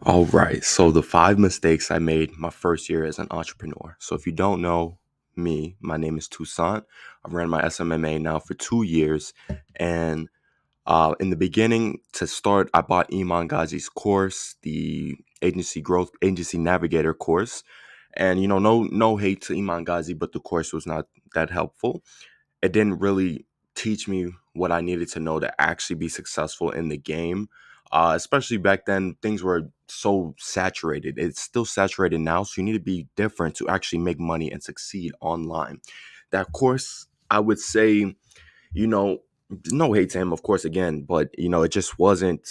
All right. So the five mistakes I made my first year as an entrepreneur. So if you don't know me, my name is Toussaint. I've ran my SMMA now for 2 years. And in the beginning, to start, I bought Iman Ghazi's course, the Agency Navigator course. And no hate to Iman Ghazi, but the course was not that helpful. It didn't really teach me what I needed to know to actually be successful in the game. Especially back then, things were so saturated. It's still saturated now, so you need to be different to actually make money and succeed online. That course, I would say, you know, no hate to him, of course, again, but it just wasn't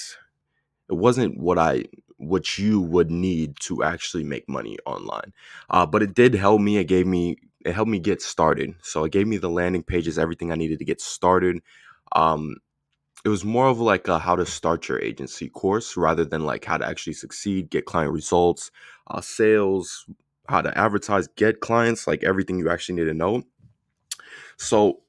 what you would need to actually make money online. But it did help me. It helped me get started. So it gave me the landing pages, everything I needed to get started. Um, it was more of like a how to start your agency course rather than like how to actually succeed, get client results, sales, how to advertise, get clients, like everything you actually need to know. So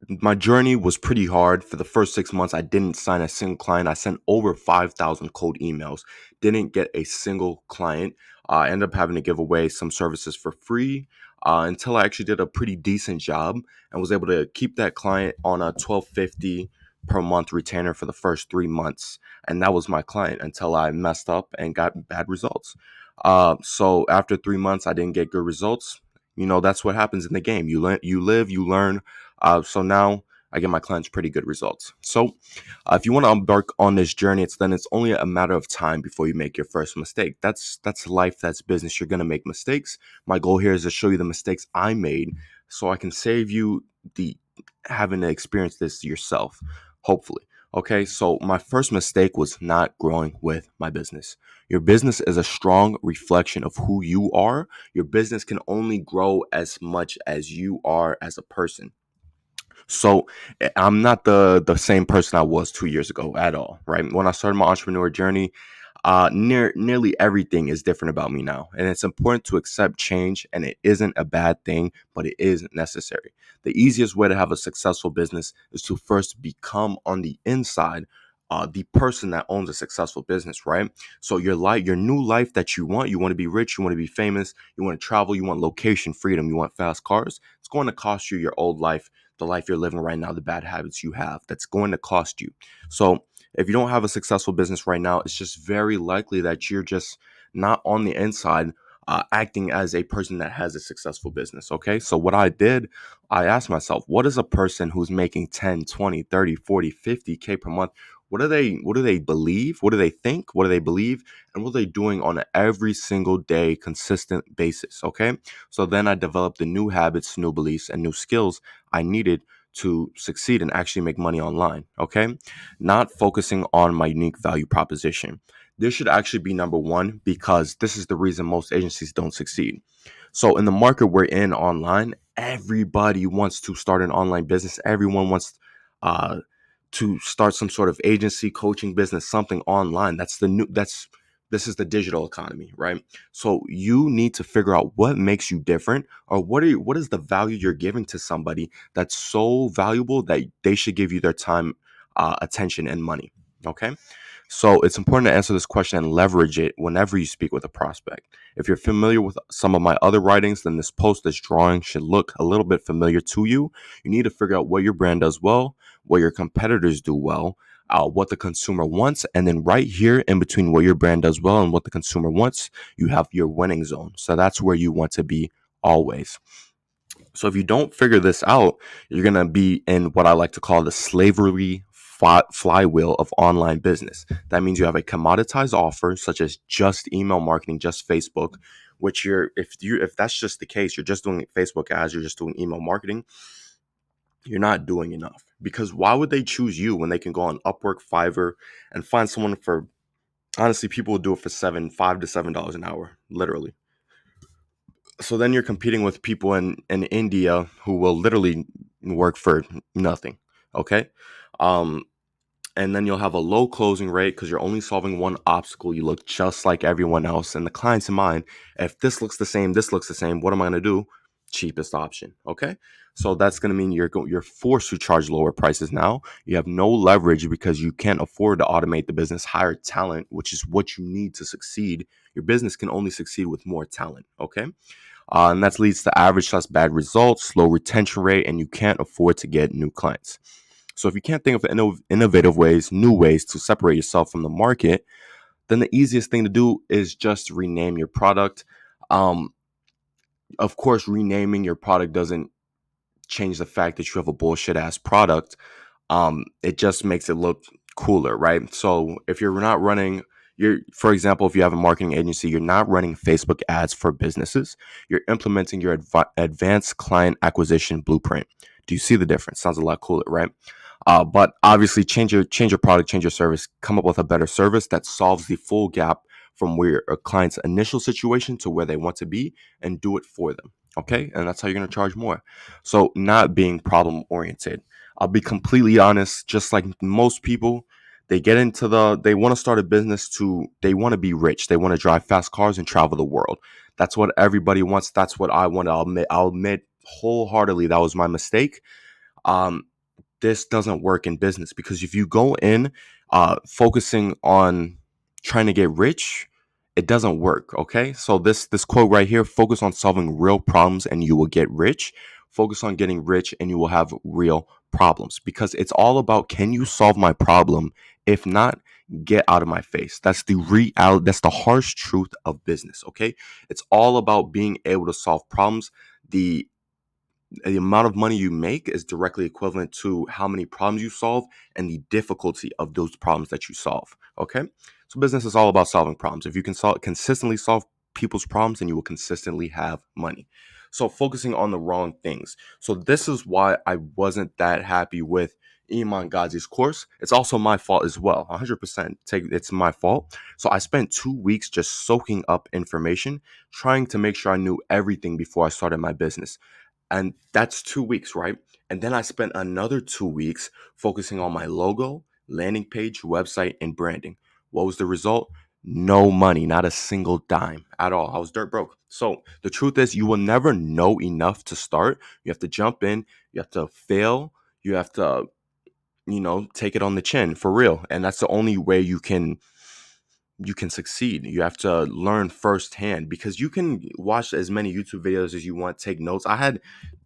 my journey was pretty hard. For the first 6 months, I didn't sign a single client. I sent over 5,000 cold emails, didn't get a single client. I ended up having to give away some services for free until I actually did a pretty decent job and was able to keep that client on a 1250 per month retainer for the first 3 months. And that was my client until I messed up and got bad results. So after 3 months, I didn't get good results. That's what happens in the game. You live, you learn. So now I get my clients pretty good results. So if you want to embark on this journey, it's only a matter of time before you make your first mistake. That's life, that's business. You're gonna make mistakes. My goal here is to show you the mistakes I made, so I can save you the having to experience this yourself. Hopefully. Okay, so my first mistake was not growing with my business. Your business is a strong reflection of who you are. Your business can only grow as much as you are as a person. So I'm not the same person I was 2 years ago at all, right? When I started my entrepreneur journey, nearly everything is different about me now, and it's important to accept change. And it isn't a bad thing, but it is necessary. The easiest way to have a successful business is to first become on the inside. The person that owns a successful business, right? So your new life that you want to be rich, you want to be famous, you want to travel, you want location freedom, you want fast cars. It's going to cost you your old life, the life you're living right now, the bad habits you have. That's going to cost you. So if you don't have a successful business right now, it's just very likely that you're just not on the inside acting as a person that has a successful business. Okay. So what I did, I asked myself, what is a person who's making 10, 20, 30, 40, 50K per month? What do they believe? What do they think? What do they believe? And what are they doing on an every single day, consistent basis? Okay. So then I developed the new habits, new beliefs, and new skills I needed to succeed and actually make money online. Okay. Not focusing on my unique value proposition. This should actually be number one because this is the reason most agencies don't succeed. So, in the market we're in online, everybody wants to start an online business. Everyone wants uh, to start some sort of agency, coaching business, something online. This is the digital economy, right? So you need to figure out what makes you different, or what is the value you're giving to somebody that's so valuable that they should give you their time, attention, and money. Okay. So it's important to answer this question and leverage it whenever you speak with a prospect. If you're familiar with some of my other writings, then this drawing should look a little bit familiar to you. You need to figure out what your brand does well, what your competitors do well, what the consumer wants, and then right here in between what your brand does well and what the consumer wants, you have your winning zone. So that's where you want to be always. So if you don't figure this out, you're going to be in what I like to call the slavery flywheel of online business. That means you have a commoditized offer such as just email marketing, just Facebook, which if that's just the case, you're just doing Facebook ads, you're just doing email marketing, you're not doing enough. Because why would they choose you when they can go on Upwork, Fiverr, and find someone for, honestly, people will do it for $5 to $7 an hour, literally. So then you're competing with people in India who will literally work for nothing. Okay. Um, and then you'll have a low closing rate because you're only solving one obstacle. You look just like everyone else. And the client's in mind, if this looks the same, what am I going to do? Cheapest option. Okay. So that's going to mean you're forced to charge lower prices now. You have no leverage because you can't afford to automate the business, hire talent, which is what you need to succeed. Your business can only succeed with more talent. Okay. And that leads to average less bad results, low retention rate, and you can't afford to get new clients. So if you can't think of innovative ways, new ways to separate yourself from the market, then the easiest thing to do is just rename your product. Um, of course, renaming your product doesn't change the fact that you have a bullshit ass product. It just makes it look cooler, right? So if you're not running for example, if you have a marketing agency, you're not running Facebook ads for businesses. You're implementing your advanced client acquisition blueprint. Do you see the difference? Sounds a lot cooler, right? But obviously, change your product, change your service, come up with a better service that solves the full gap from where a client's initial situation to where they want to be, and do it for them. Okay, and that's how you're going to charge more. So, not being problem oriented. I'll be completely honest. Just like most people, they want to start a business they want to be rich. They want to drive fast cars and travel the world. That's what everybody wants. That's what I want. I'll admit wholeheartedly that was my mistake. Um, this doesn't work in business because if you go in focusing on trying to get rich, it doesn't work. Okay, so this quote right here: focus on solving real problems and you will get rich. Focus on getting rich and you will have real problems, because it's all about, can you solve my problem? If not, get out of my face. That's the reality. That's the harsh truth of business. Okay, it's all about being able to solve problems. The amount of money you make is directly equivalent to how many problems you solve and the difficulty of those problems that you solve. Okay, so business is all about solving problems. If you can consistently solve people's problems, then you will consistently have money. So focusing on the wrong things. So this is why I wasn't that happy with Iman Ghazi's course. It's also my fault as well. 100% it's my fault. So I spent 2 weeks just soaking up information, trying to make sure I knew everything before I started my business. And that's 2 weeks, right? And then I spent another 2 weeks focusing on my logo, landing page, website, and branding. What was the result? No money, not a single dime at all. I was dirt broke. So the truth is, you will never know enough to start. You have to jump in, you have to fail, you have to, take it on the chin for real. And that's the only way you can succeed. You have to learn firsthand, because you can watch as many YouTube videos as you want, take notes. I had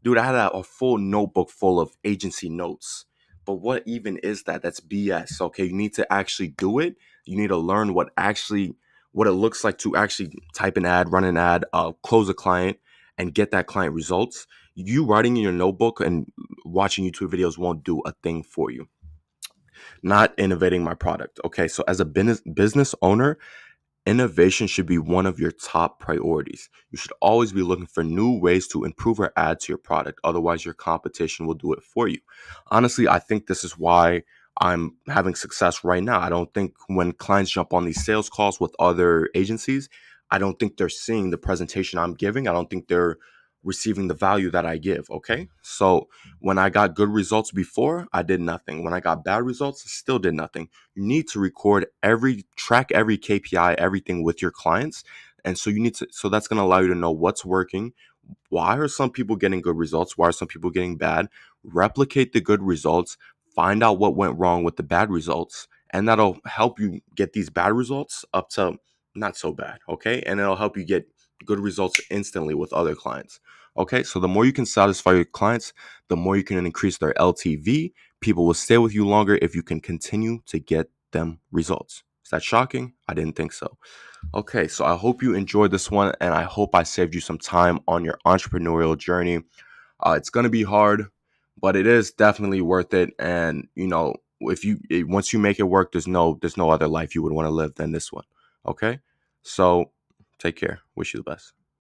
a full notebook full of agency notes. But what even is that? That's BS. Okay, you need to actually do it. You need to learn what it looks like to actually type an ad, run an ad, close a client, and get that client results. You writing in your notebook and watching YouTube videos won't do a thing for you. Not innovating my product. Okay, so as a business owner, innovation should be one of your top priorities. You should always be looking for new ways to improve or add to your product. Otherwise, your competition will do it for you. Honestly, I think this is why I'm having success right now. I don't think when clients jump on these sales calls with other agencies, I don't think they're seeing the presentation I'm giving. I don't think they're receiving the value that I give. Okay. So when I got good results before, I did nothing. When I got bad results, I still did nothing. You need to track every KPI, everything with your clients. And so that's going to allow you to know what's working. Why are some people getting good results? Why are some people getting bad? Replicate the good results, find out what went wrong with the bad results, and that'll help you get these bad results up to not so bad. Okay. And it'll help you get good results instantly with other clients. Okay. So the more you can satisfy your clients, the more you can increase their LTV. People will stay with you longer if you can continue to get them results. Is that shocking? I didn't think so. Okay, so I hope you enjoyed this one, and I hope I saved you some time on your entrepreneurial journey. It's gonna be hard, but it is definitely worth it. And once you make it work, there's no other life you would want to live than this one. Okay, so take care. Wish you the best.